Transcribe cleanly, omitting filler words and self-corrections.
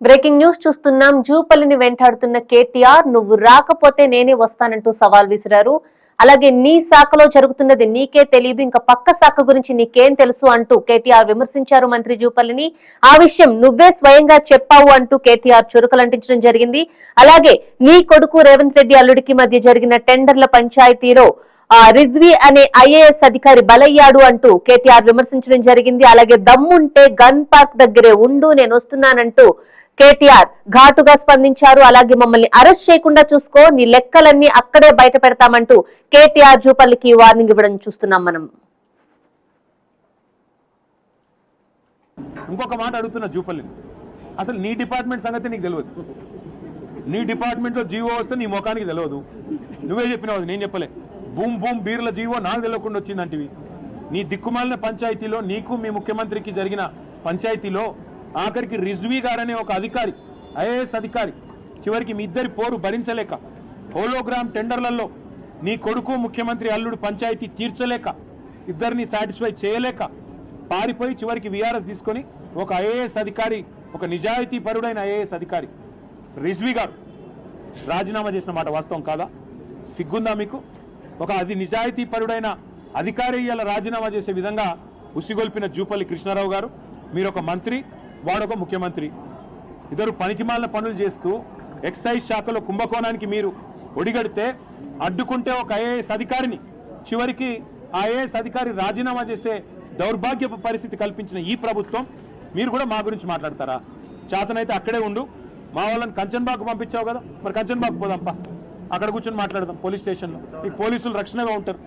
Breaking news చూస్తున్నాం. జూపల్లిని వెంటాడుతున్న కేటీఆర్ నువ్వు రాకపోతే నేనే వస్తానంటూ సవాల్ విసిరారు. అలాగే నీ శాఖలో జరుగుతున్నది నీకే తెలియదు, ఇంకా పక్క శాఖ గురించి నీకేం తెలుసు అంటూ కేటీఆర్ విమర్శించారు మంత్రి జూపల్లిని. ఆ విషయం నువ్వే స్వయంగా చెప్పావు అంటూ కేటీఆర్ చురుకలంటించడం జరిగింది. అలాగే నీ కొడుకు రేవంత్ రెడ్డి అల్లుడికి మధ్య జరిగిన టెండర్ల పంచాయతీలో రిజ్వీ అనే ఐఏఎస్ అధికారి బలయ్యాడు అంటూ కేటీఆర్ విమర్శించడం జరిగింది. అలాగే దమ్ముంటే గన్ పార్క్ దగ్గరే ఉండు, నేను వస్తున్నానంటూ కేటీఆర్ ఘాటుగా స్పందించారు. అలాగే మమ్మల్ని అరెస్ట్ చేయకుండా చూసుకో, నీ లెక్కలన్నీ అక్కడే బయట పెడతామంటూ కేటీఆర్ జూపల్లికి వార్నింగ్ ఇవ్వడం చూస్తున్నాం మనం. ఇంకొక మాట అడుగుతున్నా జూపల్లిని, అసలు నీ డిపార్ట్మెంట్ సంగతి నీకు తెలియదు. నీ డిపార్ట్మెంట్లో జీవో వస్తే నీ ముఖానికి తెలియదు. నువ్వే చెప్పినావు, నేను చెప్పలే. బూమ్ బూమ్ బీర్ల జీవో నాకు తెలియకుండా వచ్చిందంటివి. నీ దిక్కుమాలిన పంచాయతీలో నీకు మీ ముఖ్యమంత్రికి జరిగిన పంచాయతీలో ఆఖరికి రిజ్వీ గారనే ఒక అధికారి, ఐఏఎస్ అధికారి, చివరికి మీ ఇద్దరి పోరు భరించలేక హోలోగ్రామ్ టెండర్లలో నీ కొడుకు ముఖ్యమంత్రి అల్లుడు పంచాయతీ తీర్చలేక ఇద్దరిని సాటిస్ఫై చేయలేక పారిపోయి చివరికి వీఆర్ఎస్ తీసుకొని ఒక ఐఏఎస్ అధికారి, ఒక నిజాయితీ పరుడైన ఐఏఎస్ అధికారి రిజ్వీ గారు రాజీనామా చేసిన మాట వాస్తవం కాదా? సిగ్గుందా మీకు? ఒక నిజాయితీ పరుడైన అధికారి ఇలా రాజీనామా చేసే విధంగా ఉసిగొల్పిన జూపల్లి కృష్ణారావు గారు, మీరు ఒక మంత్రి, వాడొక ముఖ్యమంత్రి, ఇద్దరు పనికిమాలిన పనులు చేస్తూ ఎక్సైజ్ శాఖలో కుంభకోణానికి మీరు ఒడిగడితే అడ్డుకుంటే ఒక ఐఏఎస్ అధికారిని, చివరికి ఆ ఐఏఎస్ అధికారి రాజీనామా చేసే దౌర్భాగ్యపు పరిస్థితి కల్పించిన ఈ ప్రభుత్వం మీరు కూడా మా గురించి మాట్లాడతారా? చేతనైతే అక్కడే ఉండు. మా వాళ్ళని కంచన్బాగ్ పంపించావు కదా, మరి కంచన్బాగ్ పోదాంపా, అక్కడ కూర్చొని మాట్లాడదాం పోలీస్ స్టేషన్లో. ఈ పోలీసులు రక్షణగా ఉంటారు.